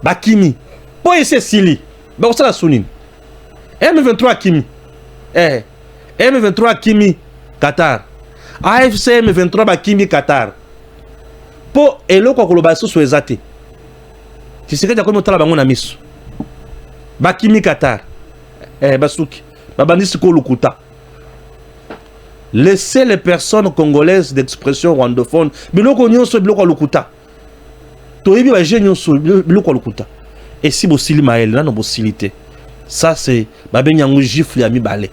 Bakimi. Pour essayer Sili. Bah, on s'en souvient. M23 Kimi. M23 Kimi. Qatar. AFC M23 Bakimi Qatar. Pour elo kwa kolobaso so ezate. Tu sais que t'as comme otala bango na miso. Bakimi Qatar. Basuki. Babandisi ko lukuta. Laissez les personnes congolaises d'expression rwandophone. Biloko nyonso biloko lukuta. Toyebi ba je nyonso biloko lukuta. Et si bosili mael na no bosilité. Ça c'est babenyango gifle ya mibale.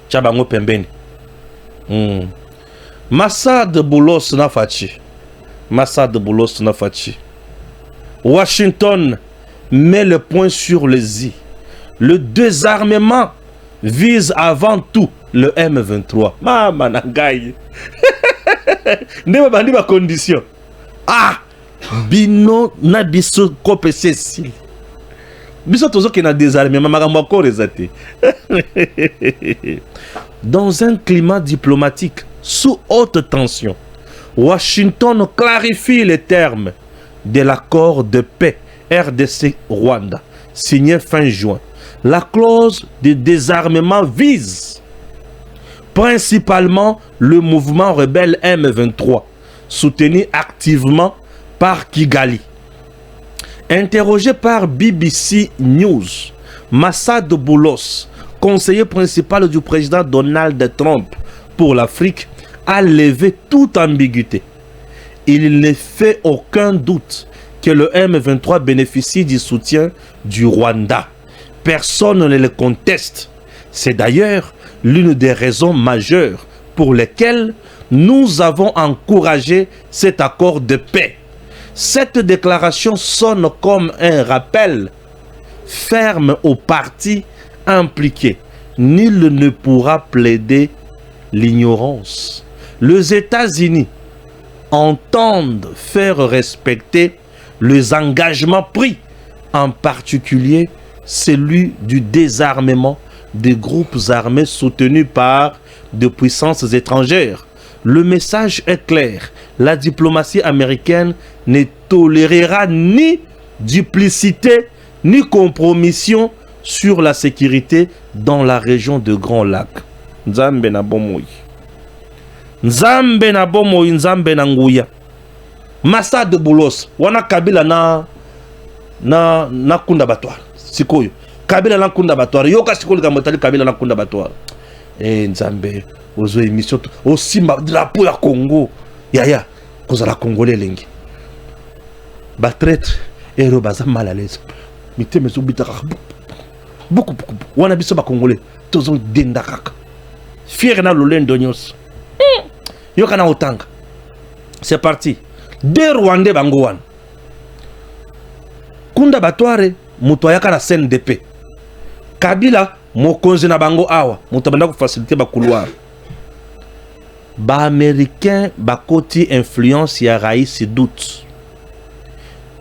Chabango pembeni. Massa de Boulos na fachi. Massa de Boulos na fachi. Washington met le point sur les i. Le désarmement vise avant tout le M23. Mama nangai. Ndeba bandi ba condition. Ah! Bino na biso kope sesi. Biso tozo ki na désarmement makambo ko rezate. Dans un climat diplomatique sous haute tension, Washington clarifie les termes de l'accord de paix RDC-Rwanda signé fin juin. La clause de désarmement vise principalement le mouvement rebelle M23, soutenu activement par Kigali. Interrogé par BBC News, Massad Boulos, conseiller principal du président Donald Trump pour l'Afrique, a levé toute ambiguïté. Il ne fait aucun doute que le M23 bénéficie du soutien du Rwanda. Personne ne le conteste. C'est d'ailleurs l'une des raisons majeures pour lesquelles nous avons encouragé cet accord de paix. Cette déclaration sonne comme un rappel ferme aux parties impliqués. Nul ne pourra plaider l'ignorance. Les États-Unis entendent faire respecter les engagements pris, en particulier celui du désarmement des groupes armés soutenus par des puissances étrangères. Le message est clair. La diplomatie américaine ne tolérera ni duplicité ni compromission sur la sécurité dans la région de Grand Lac. Nzambe na bomoi. Nzambe na bomoi, Nzambe na nguya. Massa de Boulos, wana Kabila na kunda batwara. Sikoyo. Kabila na kunda batwara. Yoka sikoli kamotali Kabila na kunda batwara. Nzambe, ozo émission aussi drapeau ya Congo. Yaya, kozala Congolais lengi. Ba traître ero baza mal à l'aise. Mité mezo bitaka beaucoup. Wana biso ba Congolais tozo denda kaka. Fier na lolendo nyos. Yoka na otanga. C'est parti. De Rwandais bango wana. Kunda batware muto yaka na CNDP. Kabila mokonzi na bango awa, muto banda ko faciliter ba couloir. Ba américain ba koti influence ya Raïs doute.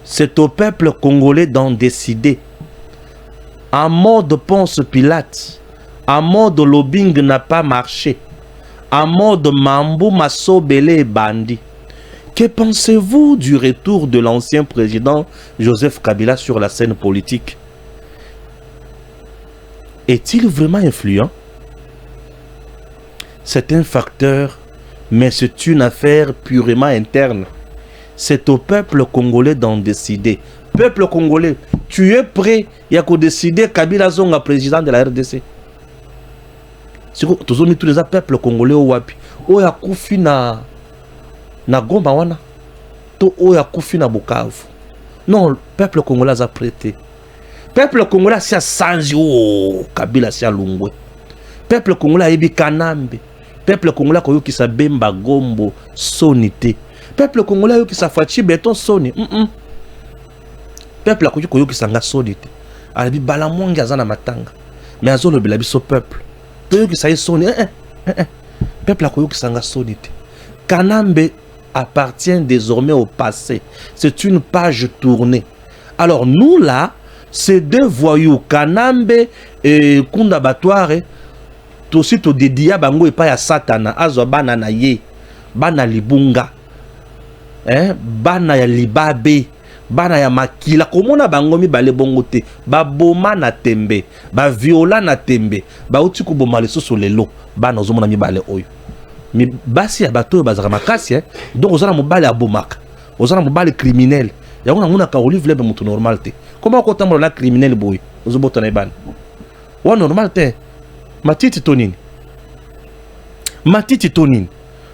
C'est au peuple congolais d'en décider. En mode Ponce Pilate, en mode lobbying n'a pas marché, en mode Mambo Massobele et Bandi. Que pensez-vous du retour de l'ancien président Joseph Kabila sur la scène politique? Est-il vraiment influent? C'est un facteur, mais c'est une affaire purement interne. C'est au peuple congolais d'en décider. Peuple congolais, tu es prêt à décider Kabila Zonga président de la RDC? C'est quoi? Tous les peuples congolais au wapi. Oya kufi na Goma wana. To oya kufi na Bukavu. Non, le peuple congolais a prêté. Peuple congolais a sanji oh Kabila sia lungwe. Peuple congolais a ebi kanambe. Peuple congolais koyo ki sa bemba gombo sonité. Peuple congolais qui sa fachi béton soni. Peuple koyo ki sanga sonité. Alabi balamongi azana matanga. Mais azolo belabi so peuple. Koyo ki sa soni. Peuple koyo ki sanga sonité. Kanambe appartient désormais au passé. C'est une page tournée. Alors nous là, ces deux voyous Kanambe et Kunda Batware, tout suite au dédia bango et pas ya Satana, azo bana na ye, bana libunga, bana ya libabe, bana ya makila komona bango mibale bongo te baboma na tembe baviola na tembe bauti koboma lisusu lelo bana ozomona mibale oyo basi ya bato oyo bazaka makasi donc oza na mobali abomaka oza na mobali criminel yango namonaka Olive Lebe moto normal te koma okotambola na criminel boye ozobotana ebana wa normal te matiti tonini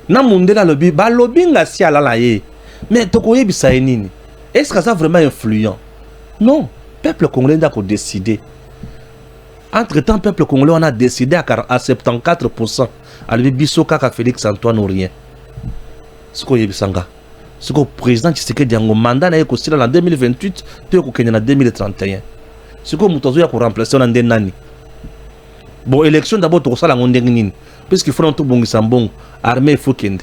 na mundela lobi balobi ngasi alala ye mais tokoyebisa ye nini. Est-ce que ça vraiment influent? Non. Peuple congolais n'a qu'à décider. Entre-temps, peuple congolais, on a décidé à 74%. Alors, Bisso Kaka Félix Antoine ou rien. Ce qu'on y a sanga. Ce que le président Tshisekedi Diango mandat n'a été en 2028, puis en 2031. Ce que Moutazo a remplacé en Nani. Bon, élection d'abord, tout ça, la Mondengine. Puisqu'il faut un tout bon sambon, armée, il faut qu'il y ait.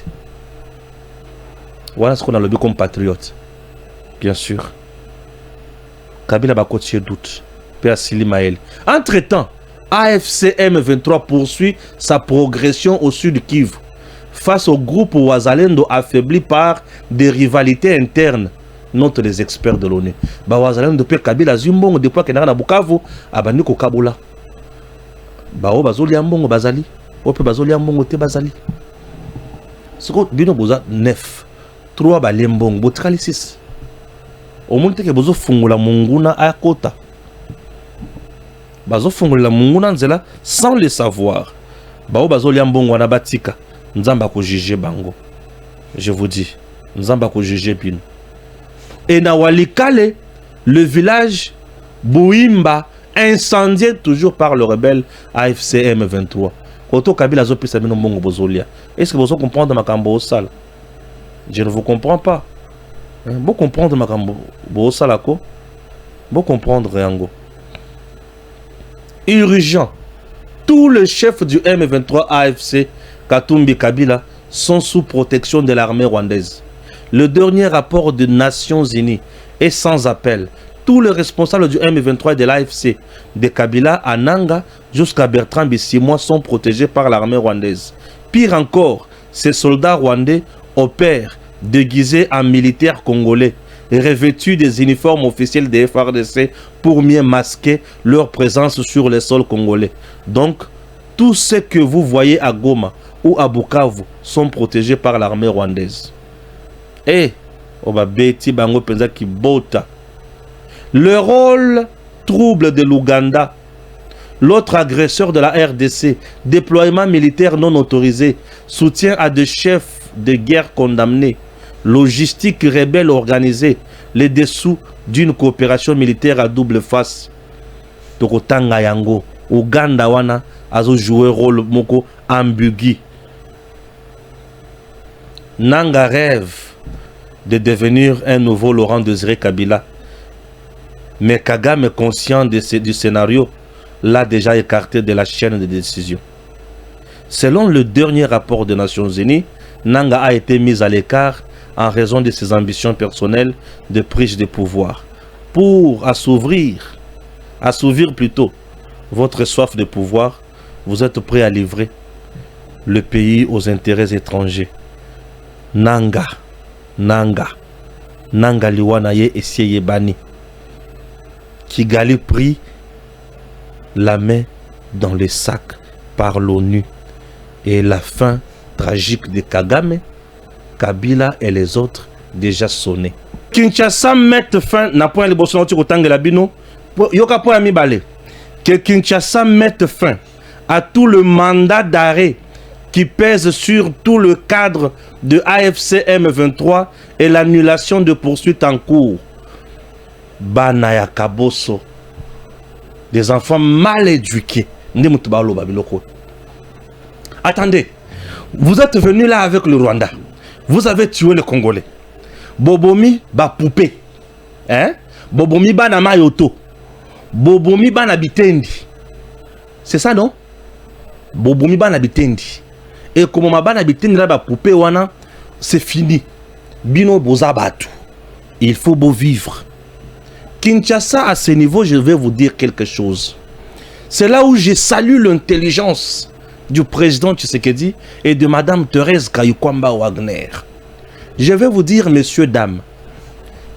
Voilà ce qu'on a le but comme patriote. Bien sûr. Kabila va continuer doute. Père Sili Maël. Entre-temps, AFC M23 poursuit sa progression au sud Kivu face au groupe Wazalendo affaibli par des rivalités internes. Note les experts de l'ONU. Wazalendo depuis Kabila Zumbongo depuis qu'il na Bukavu abandi ko Kabula. Bao bazoli ambongo bazali. Ope bazoli ambongo te bazali. Siko bino boza 9. 3 balembongo botikali 6. Au monde que bozo fungula munguna à kota. Bazo fungula munguna nzela sans le savoir. Bao bazo liambongo na batika. Nzamba ko juger bango. Je vous dis, nzamba ko juger bino. Et na Walikale, le village Bouimba incendié toujours par le rebelle AFC M23. Koto Kabila zo pisa bino mbongo bozolia. Est-ce que vous comprenez ma kambo sale? Je ne vous comprends pas. Vous comprendre ma kambo bo salako. Vous comprendre yango. Urgent. Tous les chefs du M23 AFC Katumbi Kabila sont sous protection de l'armée rwandaise. Le dernier rapport des Nations Unies est sans appel. Tous les responsables du M23 et de l'AFC de Kabila à Nanga jusqu'à Bertrand Bisimwa sont protégés par l'armée rwandaise. Pire encore, ces soldats rwandais opèrent déguisés en militaires congolais, revêtus des uniformes officiels des FARDC pour mieux masquer leur présence sur le sol congolais. Donc, tous ceux que vous voyez à Goma ou à Bukavu sont protégés par l'armée rwandaise. Et, le rôle trouble de l'Ouganda, l'autre agresseur de la RDC, déploiement militaire non autorisé, soutien à des chefs de guerre condamnés, logistique rebelle organisée, les dessous d'une coopération militaire à double face. Tokotanga yango, Ouganda wana azo jouer rôle moko ambigu. Nanga rêve de devenir un nouveau Laurent Désiré Kabila. Mais Kagame, conscient du scénario, l'a déjà écarté de la chaîne de décision. Selon le dernier rapport des Nations Unies, Nanga a été mis à l'écart en raison de ses ambitions personnelles de prise de pouvoir. Pour assouvir plutôt votre soif de pouvoir, vous êtes prêt à livrer le pays aux intérêts étrangers. Nanga liwanaye essayé bani. Kigali prit la main dans le sac par l'ONU et la fin tragique de Kagame, Kabila et les autres déjà sonnés. Kinshasa mette fin na point le Bolsonaro tikotange la bino yoka point mi balé que Kinshasa mette fin à tout le mandat d'arrêt qui pèse sur tout le cadre de AFC M23 et l'annulation de poursuites en cours. Banaya Kaboso, des enfants mal éduqués. Attendez, vous êtes venu là avec le Rwanda. Vous avez tué le Congolais. Bobomi ba poupée. Hein? Bobomi ba na mayoto. Bobomi ba na bitendi. C'est ça non? Bobomi ba na bitendi. Et comme ma ba na bitendi là ba poupée wana, c'est fini. Bino bozabatu. Il faut beau vivre. Kinshasa, à ce niveau, je vais vous dire quelque chose. C'est là où je salue l'intelligence du président Tshisekedi et de Madame Thérèse Kayukwamba Wagner. Je vais vous dire, messieurs, dames,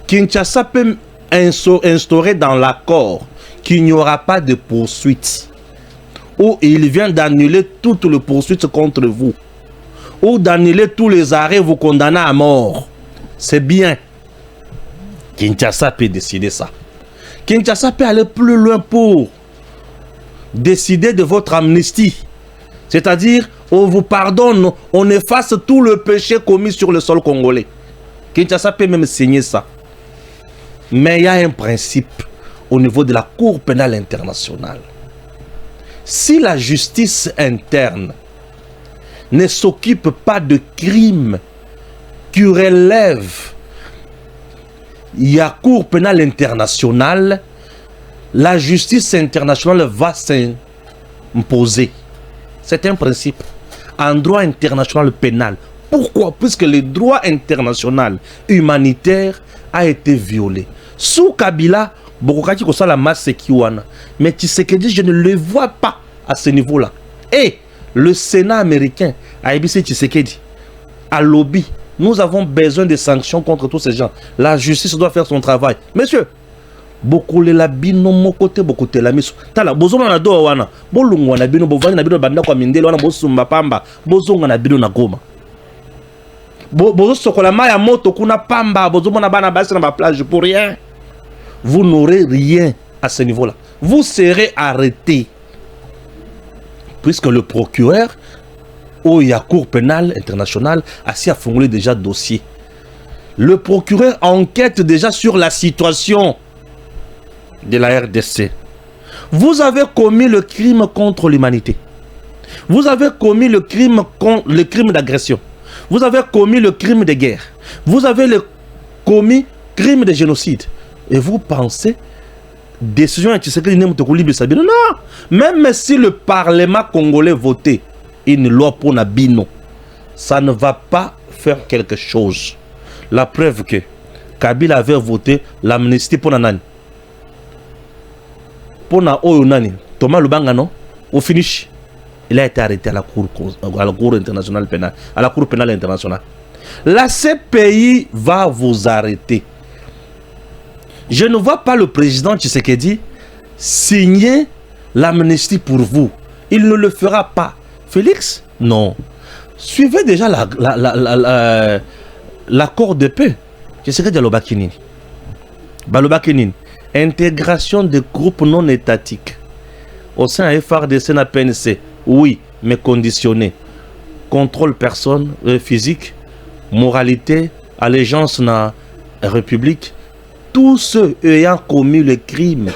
Kinshasa peut instaurer dans l'accord qu'il n'y aura pas de poursuite, ou il vient d'annuler toutes les poursuites contre vous, ou d'annuler tous les arrêts vous condamnant à mort. C'est bien. Kinshasa peut décider ça. Kinshasa peut aller plus loin pour décider de votre amnistie. C'est-à-dire, on vous pardonne, on efface tout le péché commis sur le sol congolais. Kinshasa peut même signer ça. Mais il y a un principe au niveau de la Cour pénale internationale. Si la justice interne ne s'occupe pas de crimes qui relèvent la Cour pénale internationale, la justice internationale va s'imposer. C'est un principe en droit international pénal. Pourquoi? Puisque le droit international humanitaire a été violé. Sous Kabila, Bokokaki kosa la masse Kiwana. Mais Tshisekedi, je ne le vois pas à ce niveau-là. Et le Sénat américain a ébissé Tshisekedi à lobby. Nous avons besoin de sanctions contre tous ces gens. La justice doit faire son travail. Monsieur, beaucoup la bino mon côté, beaucoup la miso. Tala, bozonga na do wana. Bolungwa na bino, bovani na bino banda kwa mindelo wana bosumba pamba. Bozonga na bino na Goma. Bozo sokola maya moto kuna pamba. Bozomo na bana basi na ba plage pour rien. Vous n'aurez rien à ce niveau-là. Vous serez arrêté. Puisque le procureur, où il y a Cour pénale internationale, a formulé déjà dossier. Le procureur enquête déjà sur la situation de la RDC. Vous avez commis le crime contre l'humanité. Vous avez commis le crime d'agression. Vous avez commis le crime de guerre. Vous avez commis le crime de génocide. Et vous pensez, décision non, même si le Parlement congolais votait une loi pour Nabino, ça ne va pas faire quelque chose. La preuve que Kabila avait voté l'amnistie pour Nanani. Pour Nani, Thomas Lubanga, non, au finish, il a été arrêté à la Cour internationale pénale, à la Cour pénale internationale. La CPI va vous arrêter. Je ne vois pas le président Tshisekedi signer l'amnistie pour vous. Il ne le fera pas. Félix? Non. Suivez déjà l'accord de paix. Tshisekedi Balobakinini. Balobakinini. Intégration de groupes non étatiques. Au sein de FARDC na PNC. Oui, mais conditionné. Contrôle personne physique. Moralité. Allégeance na République. Tous ceux ayant commis le crime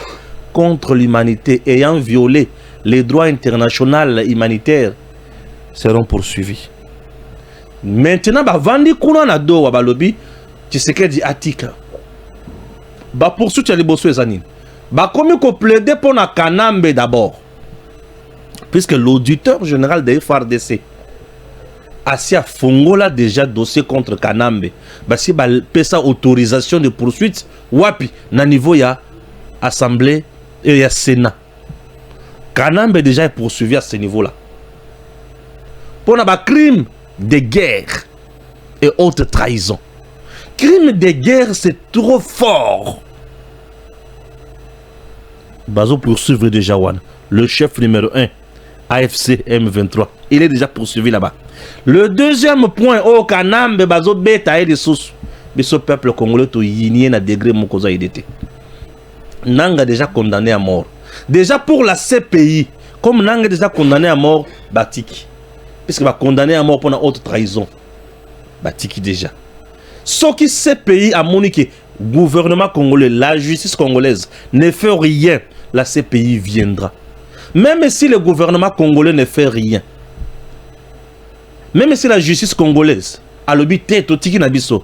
contre l'humanité, ayant violé les droits internationaux humanitaires, seront poursuivis. Maintenant, Vandi Kuna na do wa balobi, Tshisekedi atika. Ba poursuite les bosso ezanine. Ba komi ko plaider pour na Kanambe d'abord. Puisque l'auditeur général de FARDC Asia Fongola déjà dossier contre Kanambe. Si ba pesa autorisation de poursuite wapi na niveau ya assemblée et ya sénat. Kanambe déjà est poursuivi à ce niveau-là. Pour na ba crime de guerre et haute trahison. Crime de guerre, c'est trop fort. Bazo poursuivre déjà Wan, le chef numéro 1 AFC M23. Il est déjà poursuivi là-bas. Le deuxième point, au Kanambe bazo beta et des sous. Mais ce peuple congolais to yinien na degré mokoza idete. Nanga déjà condamné à mort. Déjà pour la CPI, comme Nanga déjà condamné à mort, Batiki. Puisque va condamné à mort pour une haute trahison. Batiki déjà. Ce qui CPI a moniqué, gouvernement congolais, la justice congolaise ne fait rien, la CPI viendra. Même si le gouvernement congolais ne fait rien, même si la justice congolaise a le but tiki nabiso,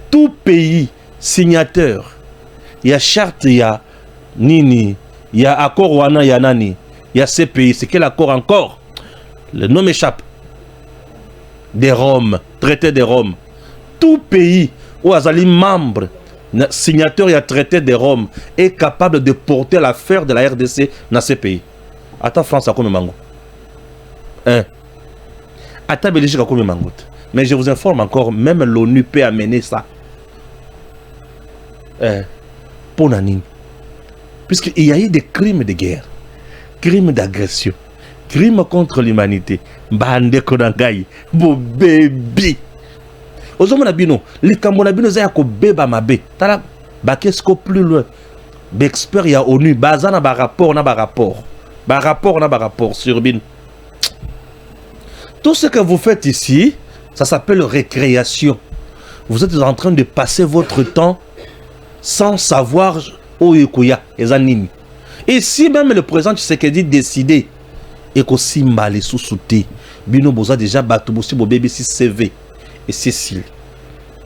tout pays signateur, il y a charte, il y a nini, il y a accord wana, il y a nani, il y a CPI, c'est quel accord encore? Le nom m'échappe. Des Roms, traité de Rome. Tout pays où Azali membre, signateur et traité de Rome est capable de porter l'affaire de la RDC dans ces pays. Attends France à combien mango? Attends Belgique à combien mango? Mais je vous informe encore, même l'ONU peut amener ça. Pour Nanine. Puisqu'il y a eu des crimes de guerre, crimes d'agression, crimes contre l'humanité. Bande Konangai, bo baby. Ozomona bino, les Cambonabino zaya ko beba mabe. Tala, ba qu'est-ce plus loin. Expert ya ONU, bazana ba rapport na ba rapport. Ba rapport na ba rapport sur bin. Tout ce que vous faites ici, ça s'appelle récréation. Vous êtes en train de passer votre temps sans savoir où Yekuya et Zanini. Et si même le président Tshisekedi décidé et que Simba les sous-soutés, Bino Boza déjà Batouboussi bo bébé CV et Cécile.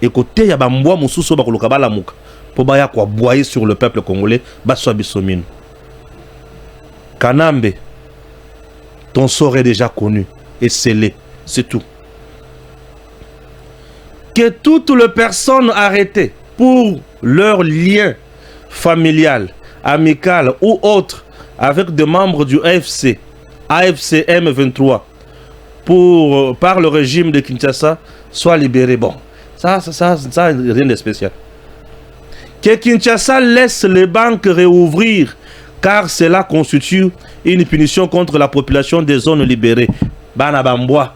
Et côté ya ba mboa mususu ba koloka ba lamuka pour ba ya kwa boyer sur le peuple congolais ba so bisomino. Kanambe, ton sort est déjà connu et scellé, c'est tout. Que toutes les personnes arrêtées pour leur lien familial, amical ou autre avec des membres du AFC M23 par le régime de Kinshasa soient libérés. Bon, ça rien de spécial. Que Kinshasa laisse les banques réouvrir car cela constitue une punition contre la population des zones libérées. Banabambois.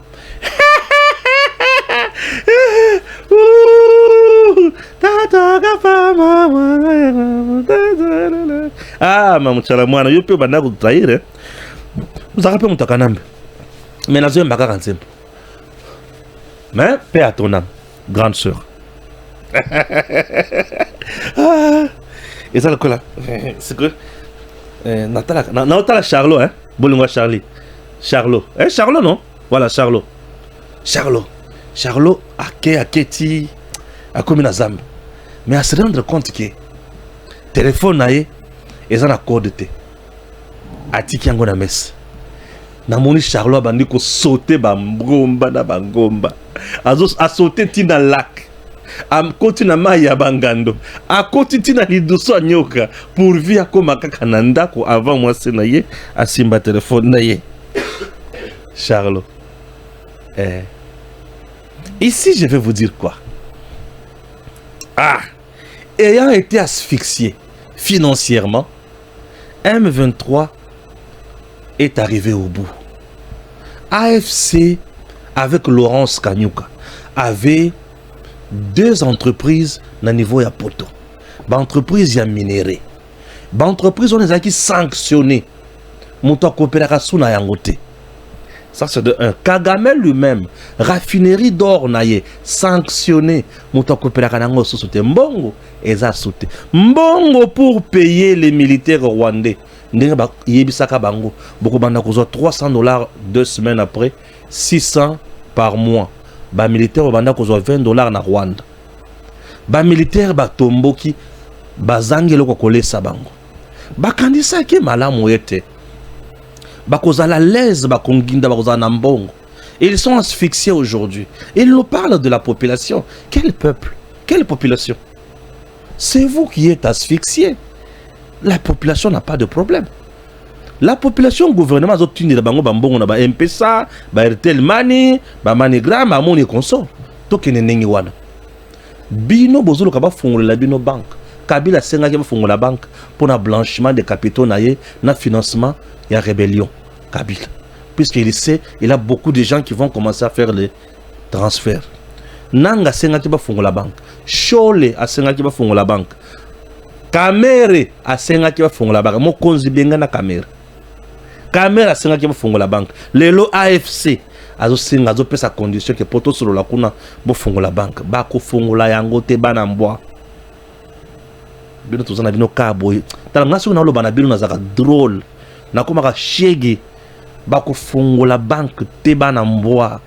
Ah, maman, chalamwana, yo pe banda trahir. Vous avez mon takanambe. Mais na zo mbaka kanzembo. Mais paix à ton âme, grande sœur. Et ça le quoi là? C'est que Natala Charlot, hein? Bolingwa Charlie. Charlot. Charlot, non? Voilà, Charlot. Charlot, Aketi, a commis la zambe. Mais à se rendre compte que téléphone nae, ils ont un code de Atiki yango na messe. Na moni Charlot bandi ko sauter bangomba na bangomba. A sauter tina lac. A koti na mai ya bangando. A koti tina liduso nyoka pour via koma kaka na ndako avant moi senaye a simba téléphone naye. Charlot. Ici, je vais vous dire quoi. Ayant été asphyxié financièrement, M23 est arrivé au bout. AFC, avec Laurence Kanyuka, avait deux entreprises au niveau de Poto. L'entreprise a minéré. L'entreprise, on les a sanctionné. Mouton coopération na yangote. Ça, c'est de un. Kagame lui-même, raffinerie d'or naye, sanctionné. Mouton coopération sous Mbongo, et ça sauté. Mbongo pour payer les militaires rwandais. Yebisaka bango. Beaucoup banda kozo $300 2 semaines après, 600 par mois. Ba militaire banda kozo $20 na Rwanda. Ba militaire ba tomboki bazangelo ko kolesa bango. Ba kandisa ki malamu yete. Bakozala l'aise bakonginda bakozala mbongo. Ils sont asphyxiés aujourd'hui. Ils nous parlent de la population. Quel peuple? Quelle population? C'est vous qui êtes asphyxiés. La population n'a pas de problème. La population, le gouvernement, il bango bambongo na ba MPSA, ba Airtel Money, ba Manigram, ba Money Consort. Tokene nengi wana. Bino bozolo kaba fongola bino banque. Kabila senga ki ba fongola banque pour na blanchiment des capitaux naye na financement ya rébellion. Kabila. Puisqu'il sait, il a beaucoup de gens qui vont commencer à faire les transferts. Nanga senga ki ba fongola banque. Chole a senga ki ba fongola banque. Kamere a senga ki ba fongola banque. Mo konzi benga na kamere. Kamere a senga ki ba fongola banque. Lelo AFC azo senga azo pesa condition que poto solo la kuna bo fongola banque. Ba ko fongola yango te bana mbwa. Bino tozana bino kabo. Tala ngasi na lo bana bino na zaka drôle. Na koma ka shege ba ko fongola banque te bana mbwa.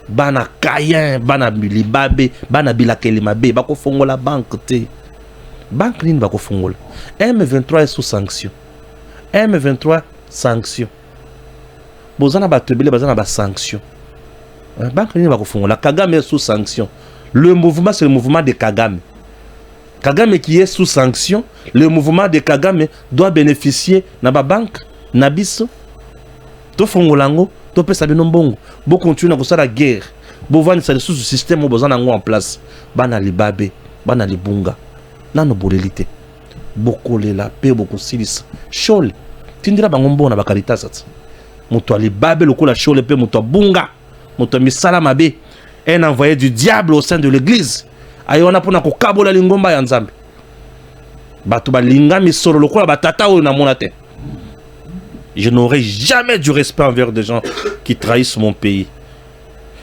Bana kayen, bana bilibabe, bana bilakeli mabe, ba ko fongola banque te. Banque nini ba ko fongola. M23 est sous sanction. M23 sanction. Bozana ba tebele bazana ba sanction. Banque nini ba ko fongola. Kagame est sous sanction. Le mouvement c'est le mouvement de Kagame. Kagame qui est sous sanction, le mouvement de Kagame doit bénéficier na ba banque na biso. To fongolango, to pesa bino mbongo. Bo continue na la guerre. Bo vani sa sous système bo bazana ngo en place. Bana libabe, bana libunga. nano bolelité bokolela pe bokosilisa shole tindira bango mbona bakaritas ati moto alibabe lokola shole pe moto bunga moto misala mabe un envoyé du diable au sein de l'église ayona pona ko kabola lingomba ya nzambe bato balinga misolo lokola batata oyo na mona te. Je n'aurai jamais du respect envers des gens qui trahissent mon pays.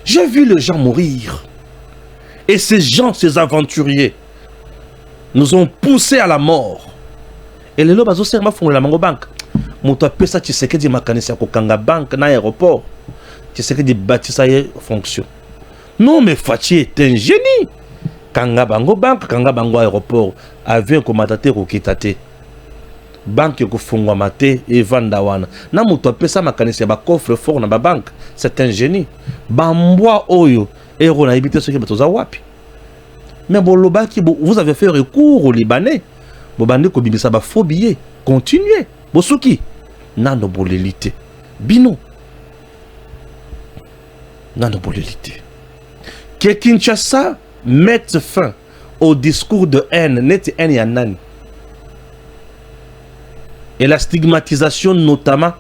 J'ai vu les gens mourir. Et ces gens, ces aventuriers, nous ont poussés à la mort. Et les lobes serment font la mango banque. Moto pesa Tshisekedi makanisi ya kokanga banque na aéroport. Tshisekedi bâtissa fonction. Non mais Fachi est un génie. Kanga bango banque, kanga bango aéroport. Avion komatate kokitate. Banque ko fungwa mate et vandawana. Na moto pesa makanisi ya ba coffre fort na ba banque. C'est un génie. Bamboa oyo et on a évité ce qui est aux wapi. Mais bon, vous avez fait recours aux Libanais. Bobandi ko bibisa ba faux billets. Continuez. Bosuki. Nano bolélité. Bino. Nano bolélité. Que Kinshasa mette fin au discours de haine. Net haine yanani. Et la stigmatisation notamment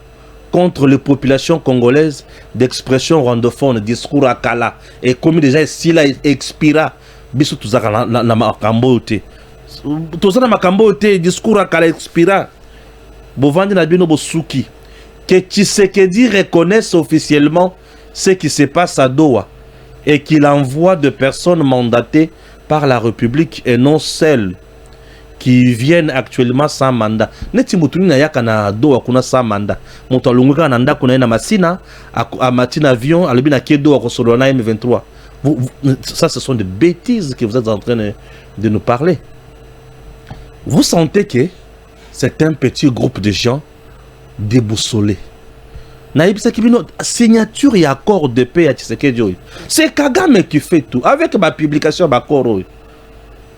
contre les populations congolaises d'expression rwandophone, discours à Kala. Et comme déjà ici là expira, biso tuzaka na makambo te. Tozana makambo te, discours à Kala expira. Bovandi na bino bosuki. Que Tshisekedi reconnaisse officiellement ce qui se passe à Doha et qu'il envoie de personnes mandatées par la République et non celles qui viennent actuellement sans mandat. Neti mutuni na yaka na Doha kuna sans mandat. Moto alunguka na ndako na masina a matin avion alobi na ke Doha ko solo na M23. Ça ce sont des bêtises que vous êtes en train de nous parler. Vous sentez que c'est un petit groupe de gens déboussolés. Naïbisa Kibino, signature et accord de paix à Tshisekedi. C'est Kagame qui fait tout. Avec ma publication d'accord.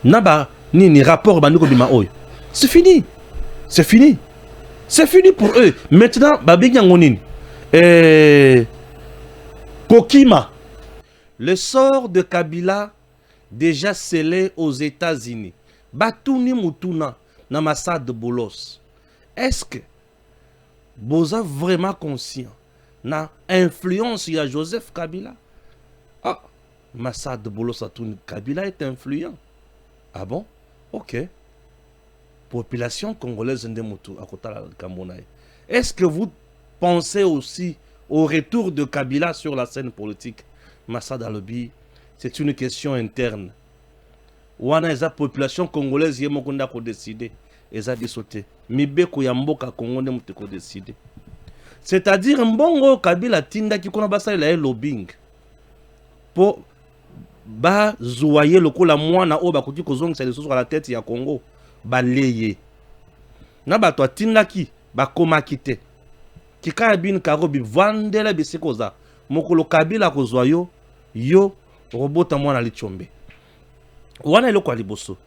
Naba ni rapport bandiko bima oyo. C'est fini. C'est fini. C'est fini pour eux. Maintenant, Babinga Ngonini. Kokima. Le sort de Kabila déjà scellé aux États-Unis. Batouni Mutuna Namassad de Bolos. Est-ce que vous êtes vraiment conscient na influence il y a Joseph Kabila? Ah, Massad de Bolos Atouni Kabila est influent. Ah bon? Ok. Population congolaise Ndemutu à côté de Cameroun. Est-ce que vous pensez aussi au retour de Kabila sur la scène politique? Massad Alobi, c'est une question interne. Wana eza population congolaise yemokunda ko décider eza bisoté. Mibeko ya mboka Congo Ndemutu ko décider. C'est-à-dire mbongo Kabila tinda ki kona basa la lobbying. Po ba zuwaye lokola mwana o bakuti kozongisa lisusu la tête ya Congo baleye na bato atindaki bakomaki te kika bin karobi vandela bisikoza mokolo Kabila kozwa yo robota mwana lichombe wana eloko liboso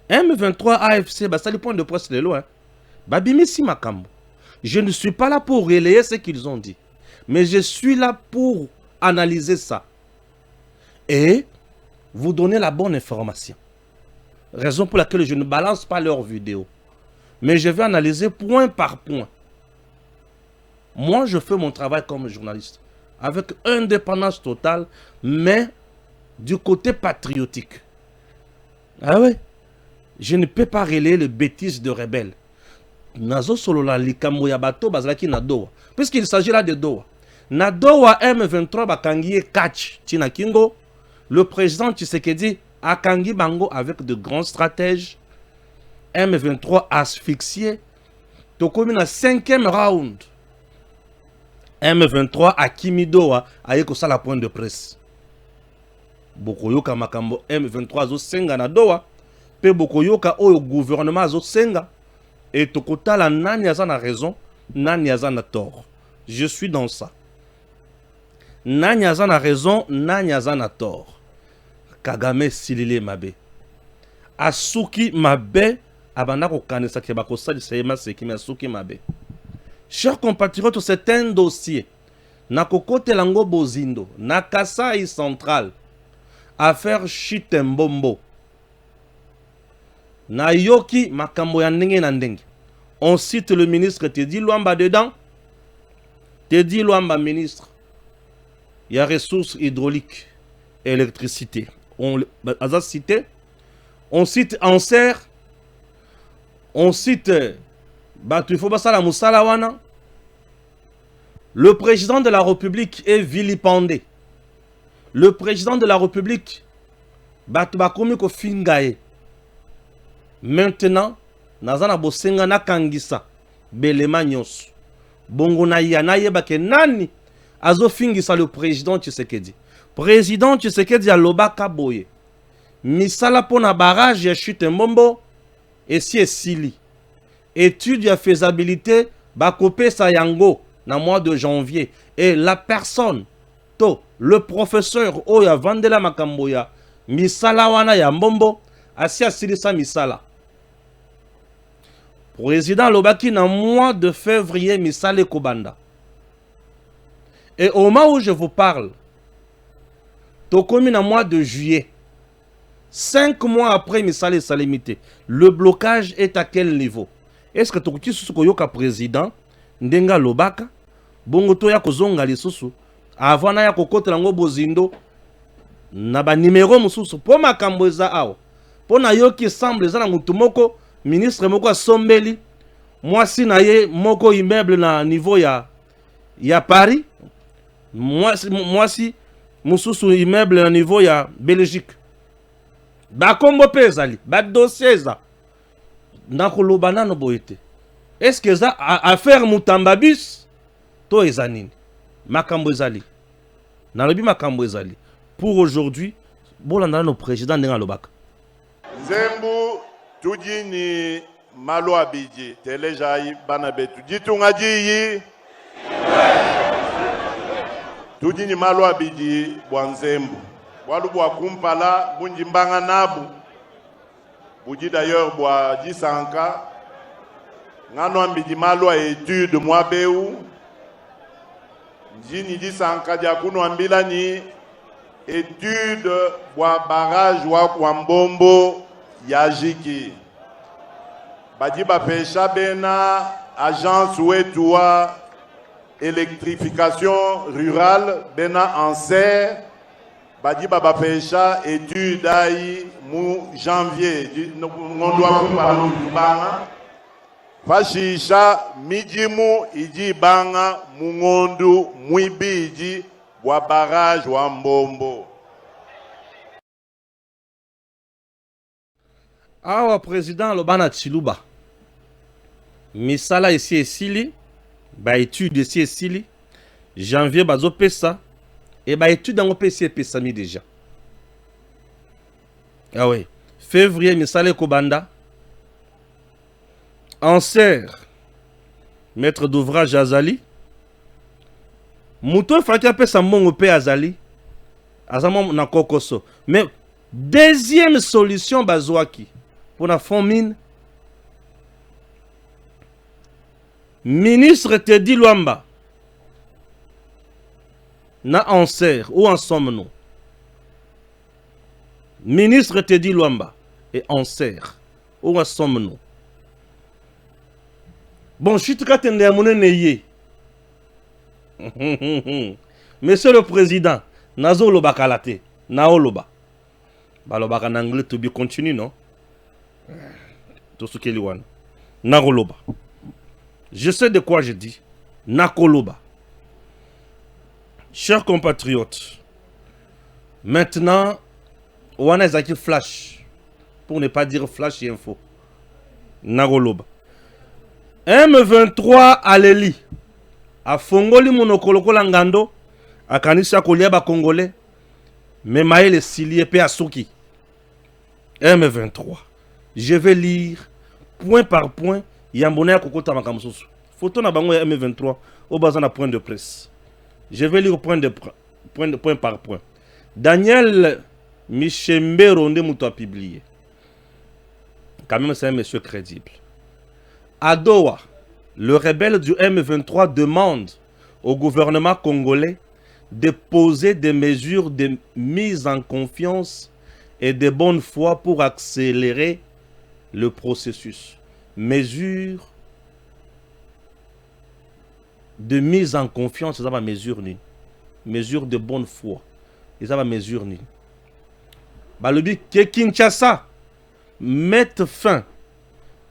M23 AFC basali point de presse lelo babimisi makambo. Je ne suis pas là pour relayer ce qu'ils ont dit, mais je suis là pour analyser ça et vous donner la bonne information. Raison pour laquelle je ne balance pas leurs vidéos. Mais je vais analyser point par point. Moi, je fais mon travail comme journaliste. Avec indépendance totale, mais du côté patriotique. Ah ouais? Je ne peux pas relayer les bêtises de rebelles. Nazo solo la likambo ya bato bazalaki na Doha. Puisqu'il s'agit là de Doha. Na Doha M23 bakangiye catch Tina Kingo. Le président Tshisekedi a kangi bango avec de grands stratèges. M23 asphyxié. Tokomi na 5e round. M23 a Kimidoa a yeko sa la point de presse. Bokoyoka makambo M23 zo senga na Doha. Pe bokoyoka oyo gouvernement zo senga. Et tokota la nani aza na raison, nani aza na tort. Je suis dans ça. Nani aza na raison, nani aza na tort. Kagame silile mabe. Asuki mabe, abana ko kanisa ke bako sali seyema seki me asuki mabe. Chers compatriotes, c'est un dossier. Na kokote lango bozindo, na Kasai central. Affaire Chitembombo. Na yoki makambo ya ndenge na ndenge. On cite le ministre Teddy Luamba dedans. Teddy Luamba, ministre. Il y a ressources hydrauliques, électricité. On a cité. On cite Anser. On cite Batufobasala Moussalawana. Le président de la République est vilipendé. Le président de la République, Batubakomiko Fingae. Maintenant, Nazana Bosenga na Kangisa, Belema Nyos. Bongo na yeba ke nani azo fingisa le président Tshisekedi. Président Tshisekedi a lobaka boye. Misala pona barrage ya chute mbombo et si esili. Étude ya faisabilité bakope sa yango na mois de janvier et la personne to le professeur oya vandela makamboya misala wana ya mbombo asi asilisa misala. Président Lobaki na mois de février misale Kobanda. Et au moment où je vous parle, Tokomi na mois de juillet, 5 mois après misale salimité, le blocage est à quel niveau? Est-ce que Tokoki Susukoyoka président Ndenga Lobaka bongo to ya kozonga lisusu avant na ya kokotela ngo bozindo na ba numéro mususu po makambo eza awa po na yoki semble eza na mutu moko ministre moko asombeli mwasi na ye moko immeuble na niveau ya Paris mwasi mususu immeuble na niveau ya Belgique ba kombo pezali ba dossier eza nakoloba nano boyete. Est-ce que ça affaire Mutambabis to ezanini makambo ezali nalobi makambo ezali pour aujourd'hui bolanda no président ndenga lobaka Nzembu tudi ni malo abiji telejai bana betu jitunga jiyi tudi ni malo abiji bwa Nzembu bwalu bwa kumpala bunji mbanga nabu buji d'ailleurs bwa jisanka ngano ambidi malo a étude mwabeu njini jisanka dia kuno ambila ni étude bwa barrage wa Kwambombo ya jiki badi bapesha bena agence wetu wa électrification rurale bena Anser badi bapesha étude ai mu janvier ngondo akumba lubanga fashisha mijimu iji banga mungondu mwibiji wa barrage wa Mbombo. Awa président Lobana Chiluba misala ici esili ba étude ici esili janvier bazo pesa et ba étude dans PC pesami déjà. Ah oui, février misala Kobanda Anser, maître d'ouvrage Azali. Mouton Faki pe Sambongo pe Azali. Azamon na kokoso. Mais deuxième solution bazouaki pour la famine. Ministre Teddy Luamba. Na Anser, où en sommes-nous? Ministre Teddy Luamba et Anser, où en sommes-nous? Bon, je suis tout à fait. Monsieur le Président, Nazo Loba Kalate, Nao Loba. Baloba en anglais to be continue, non? Tout ce qu'il y a. Nao Loba. Je sais de quoi je dis. Nako Loba. Chers compatriotes, maintenant, on a Zaki flash. Pour ne pas dire flash et info. Nao Loba. M23 aleli a fongoli monokoloko ngando a kanisa kolia ba congolais mais maël silié pe asuki. M23 je vais lire point par point yambona kokota makamsusu photo na bango ya M23 au bazana point de presse. Je vais lire point par point. Daniel Michembero nde muto a publié. Quand même c'est un monsieur crédible. À Doha, le rebelle du M23 demande au gouvernement congolais de poser des mesures de mise en confiance et de bonne foi pour accélérer le processus. Mesure de mise en confiance, ça va mesure ni. Mesure de bonne foi, ça va mesure ni. Le but que Kinshasa mette fin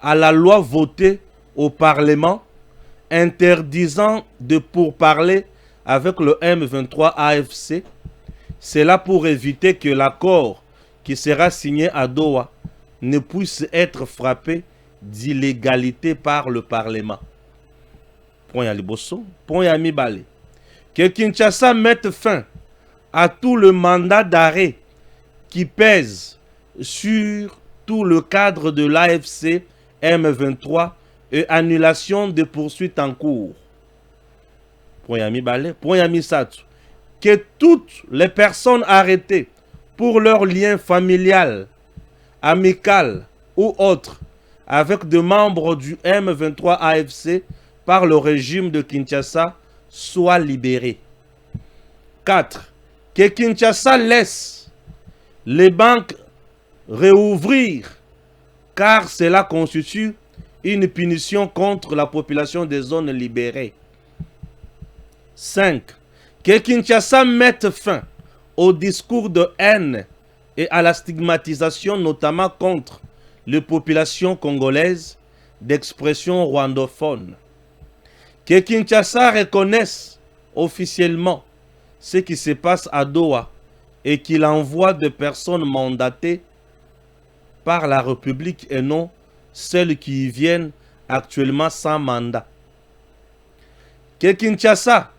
à la loi votée au Parlement interdisant de pourparler avec le M23 AFC. C'est là pour éviter que l'accord qui sera signé à Doha ne puisse être frappé d'illégalité par le Parlement. Point à Liboso, point à Mibale. Que Kinshasa mette fin à tout le mandat d'arrêt qui pèse sur tout le cadre de l'AFC M23 et annulation de poursuites en cours. Point à Mibale, point à Misatu. Que toutes les personnes arrêtées pour leur lien familial, amical ou autre avec des membres du M23 AFC par le régime de Kinshasa soient libérées. 4. Que Kinshasa laisse les banques réouvrir car cela constitue une punition contre la population des zones libérées. 5. Que Kinshasa mette fin au discours de haine et à la stigmatisation, notamment contre les populations congolaises d'expression rwandophone. Que Kinshasa reconnaisse officiellement ce qui se passe à Doha et qu'il envoie des personnes mandatées par la République et non celles qui y viennent actuellement sans mandat. Que Kinshasa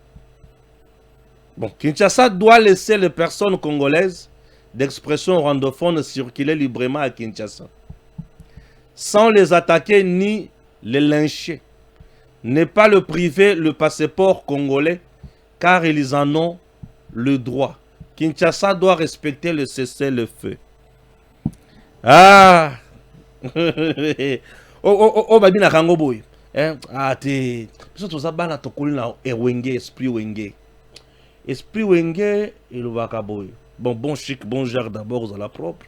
doit laisser les personnes congolaises d'expression rwandophone circuler librement à Kinshasa, sans les attaquer ni les lyncher. Ne pas le priver le passeport congolais, car ils en ont le droit. Kinshasa doit respecter le cessez-le-feu. Ah babina kango boy. Ah te biso toza bana tokoli na wenge esprit wenge. Esprit wenge ilobaka boy. Bon chic, bon genre d'abord aux la propre.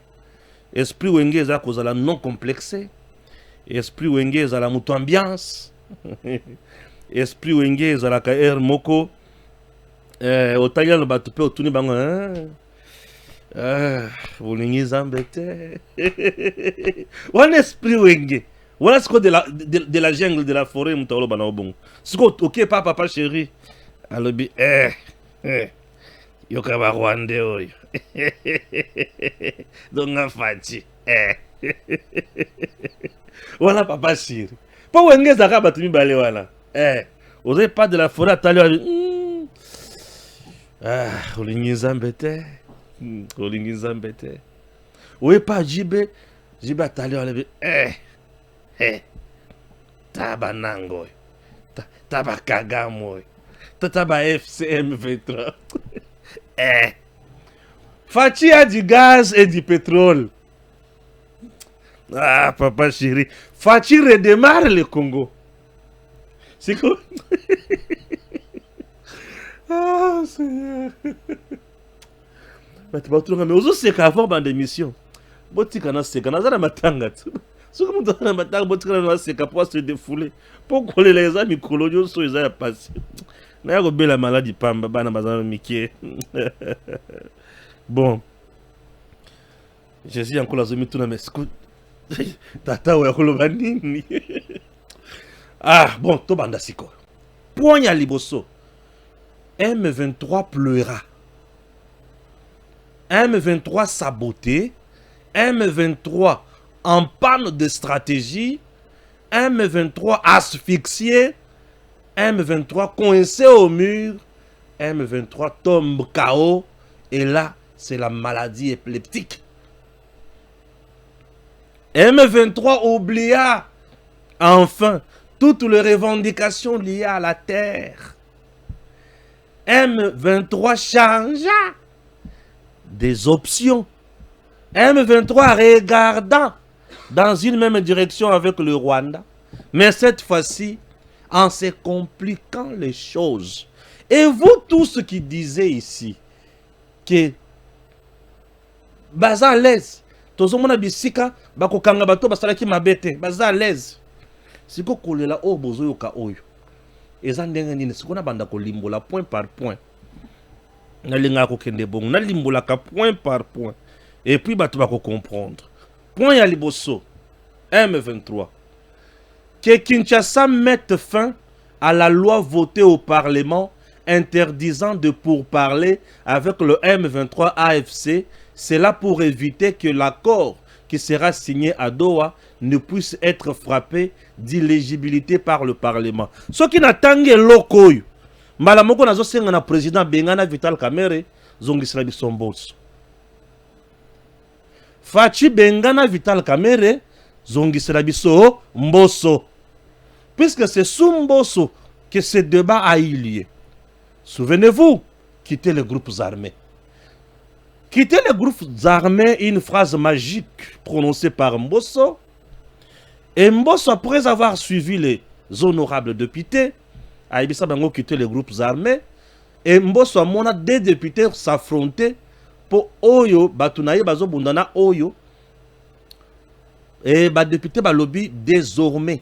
Esprit wenge eza kozala non complexé. Esprit wenge eza la mutu ambiance. Esprit wenge eza la ka moko. Otanya no batu pe otuni bango bolingi zambe te. Wana esprit wenge. Voilà ce que de la jungle, de la forêt, mutalo bana obongo. Ce que ok papa chéri. Alobi yoka ba Rwande oyo. Donga fati. Voilà papa chéri. Pas wenge zaka batumi bale wana. Vous n'avez pas de la forêt à talent. Olingi zambe te. Olingi zambe te. Oui pas jibe à talent. Taba nango. Taba kagamo. Taba FCM 23. Fachi a du gaz et du pétrole. Ah, papa chéri. Fachi redémarre le Congo. C'est quoi? Ah, Seigneur. Mais tu vas trouver, mais aussi c'est qu'à avoir dans l'émission. Botikana c'est kana zana matanga. Ce que nous donnons matanga botikana c'est capable de se défouler. Pourquoi les amis coloniaux sont ils a passé? Na yako bela maladie pamba bana bazana mikie. Bon. Jésus encore la zomi tuna mesco. Tata wa koloba nini? Ah, bon, to banda siko. Ponya liboso. M23 pleura. M23 saboté. M23 en panne de stratégie. M23 asphyxié. M23 coincé au mur. M23 tombe KO. Et là, c'est la maladie épileptique. M23 oublia enfin toutes les revendications liées à la terre. M23 changea des options. M23 regardant dans une même direction avec le Rwanda, mais cette fois-ci en se compliquant les choses. Et vous tous qui disiez ici que Bazan laisse tozomona bisika bakokanga bato basalaki mabete baza à l'aise siko kolela o bozoyoka oyo eza ndenge nini siko na banda kolimbola point par point nalinga kokende bongo nalimbolaka point par point et puis bato bako comprendre point ya liboso M23 que Kinshasa mette fin à la loi votée au Parlement interdisant de pourparler avec le M23 AFC, cela pour éviter que l'accord qui sera signé à Doha ne puisse être frappé d'illégibilité par le Parlement. Ce qui n'attend que l'okoyo, malamoko nazo senga na président Bengana Vital Kamerhe zongisela bisombos. Fachi Bengana Vital Kamerhe zongisela biso mboso. Puisque c'est sous Mbosso que ce débat a eu lieu. Souvenez-vous, quitter les groupes armés. Quitter les groupes armés, une phrase magique prononcée par Mbosso. Et Mbosso, après avoir suivi les honorables députés, a quitté les groupes armés. Et Mbosso a montré des députés s'affronter pour Oyo, Batunaye, Bazo Bundana, Oyo. Et les députés lobby désormais.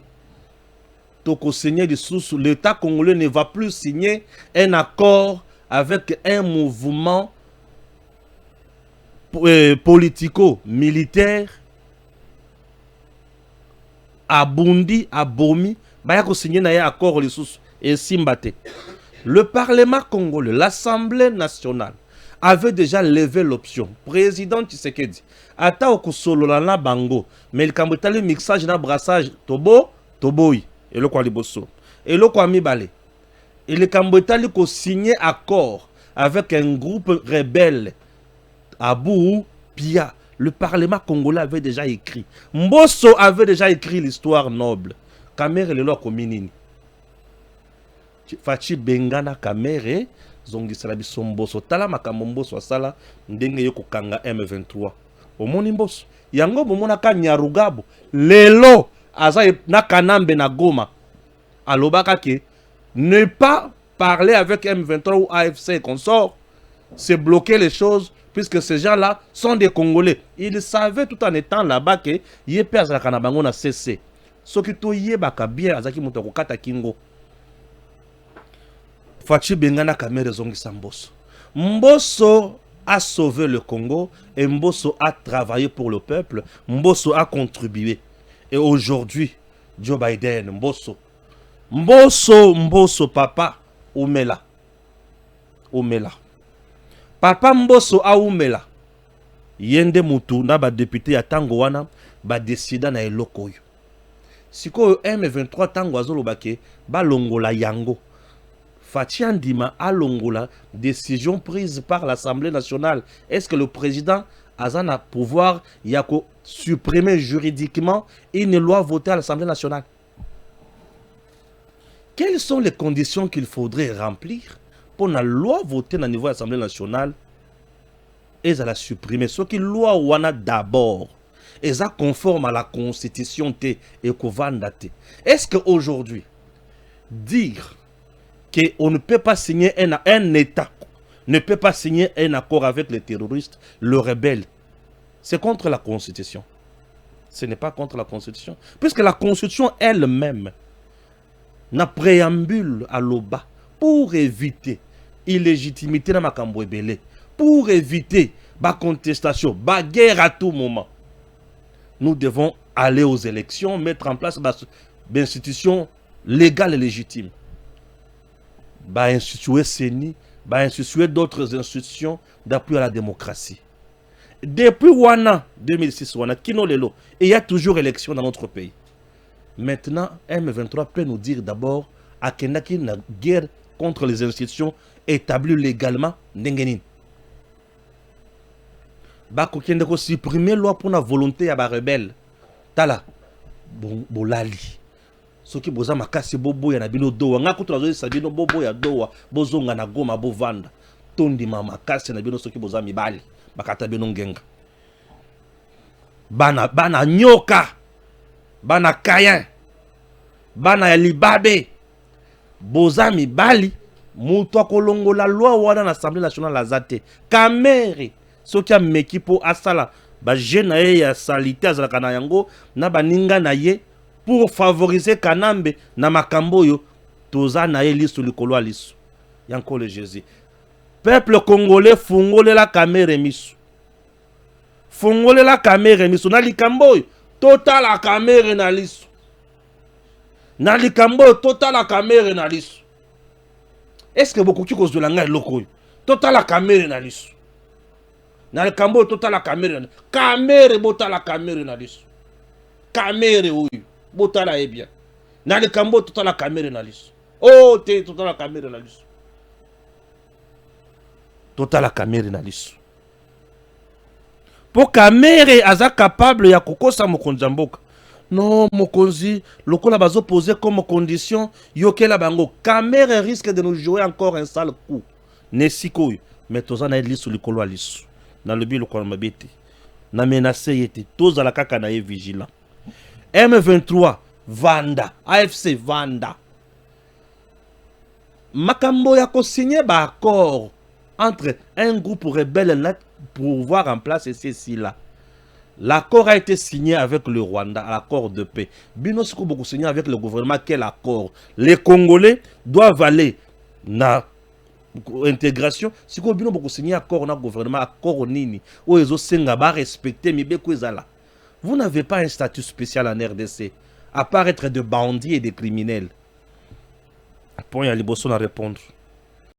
L'État congolais ne va plus signer un accord avec un mouvement politico-militaire à Bundi, à Bomi, il faut signer un accord et Simbate. Le Parlement congolais, l'Assemblée nationale, avait déjà levé l'option. Président Tshisekedi, ata okusolo la bango, mais le kambotali mixage na brassage toboy. Et le quoi liboso. Et le quoi mibale. Et le Cambotali ko signé accord avec un groupe rebelle. Abou Pia. Le Parlement congolais avait déjà écrit. Mbosso avait déjà écrit l'histoire noble. Kamerhe le loi kominini. Fachi Bengana Kamerhe zongi salabiso Mbosso. Tala makambo Mbosso asala ndenge yoko kanga M23. Omoni Mbosso. Yango bomona ka Nyarugabo. Lelo. Aza na Kanambe na Goma alobaka ke ne pas parler avec M23 ou AFC et consorts, c'est bloquer les choses puisque ces gens-là sont des Congolais. Ils savaient tout en étant là-bas que yepe azalaka na bango na CC. Soki to yebaka bien azaki moto kokata kingo. Fachi Bengana Kamerhe zongisa Mbosso. Mbosso a sauvé le Congo et Mbosso a travaillé pour le peuple. Mbosso a contribué. Et aujourd'hui, Joe Biden, Mbosso, papa, Oumela. Papa Mbosso a Oumela. Yende Moutou, na ba député ya tango wana, ba décida na eloko yo. Siko M23 tango azolobake, ba longola yango. Fachi Andima a longola décision prise par l'Assemblée nationale. Est-ce que le président Azana pouvoir yako supprimer juridiquement une loi votée à l'Assemblée nationale? Quelles sont les conditions qu'il faudrait remplir pour la loi votée au niveau de l'Assemblée nationale et à la supprimer? Ce qui loi wana d'abord est conforme à la constitution et kovandate. Est-ce qu'aujourd'hui dire qu'on ne peut pas signer un État ne peut pas signer un accord avec les terroristes, le rebelle, c'est contre la Constitution? Ce n'est pas contre la Constitution. Puisque la Constitution elle-même n'a préambule à l'OBA pour éviter illégitimité dans makambo ebele, pour éviter la contestation, la guerre à tout moment. Nous devons aller aux élections, mettre en place des institutions légales et légitimes. Instituer CENI, instituer d'autres institutions d'appui à la démocratie. Depuis Wana 2006, Wana Kino Lelo, il y a toujours élection dans notre pays. Maintenant, M23 peut nous dire d'abord à Kenaki une guerre contre les institutions établies légalement. N'engenin. Bako Kendeko supprimer loi pour la volonté à la rebelle. Tala, bolali. Ce qui boza makasi bobo ya na bino dowa nga kutu nazo sabino bobo ya dowa bozonga na Goma bovanda tondi mama makasi na bino soki boza mibali bakata bino ngenga bana nyoka bana kayen bana ya libabe boza mibali mutu akolongola loi wana na Assemblée nationale azate Kamerhe soki ameki po asala baje na ye ya salite azalaka na yango na baninga na ye pour favoriser Kanambe na makambo oyo toza na ye liso likolo ya liso yanko le Jésus. Peuple congolais fungole la kamere miso. Fungole la kamere miso na likambo oyo total la kamere na liso. Na likambo oyo total la kamere na liso. Est-ce que beaucoup qui cause de la ngai loko total la kamere na liso. Na likambo oyo total la kamere kamere bota la kamere na liso. Kamere oyo bota la bien. Na likambo oyo total la kamere na liso. Oh te total la kamere na liso. Total la kamere na liso. Pour kamere aza capable ya kokosa mokonzi mboka. Non, mokonzi, lokola bazo posé comme condition, yokela bango. Kamere risque de nous jouer encore un sale coup. Nesiko, mais toza na liso likolo liso. Na lobi lokola mabete. Na menacé yete, toza la kaka na ye vigilant. M23, Vanda, AFC, Vanda. Makambo ya ko signer ba accord entre un groupe rebelle pour voir en place ceci-là. L'accord a été signé avec le Rwanda, l'accord de paix. Bino siko beaucoup signé avec le gouvernement, quel accord? Les Congolais doivent aller na intégration. Siko bino beaucoup signé accord na gouvernement, accord nini. O ezo senga ba respecter mi beko ezala. Vous n'avez pas un statut spécial en RDC, à part être de bandits et de criminels. Point à Liboso à répondre.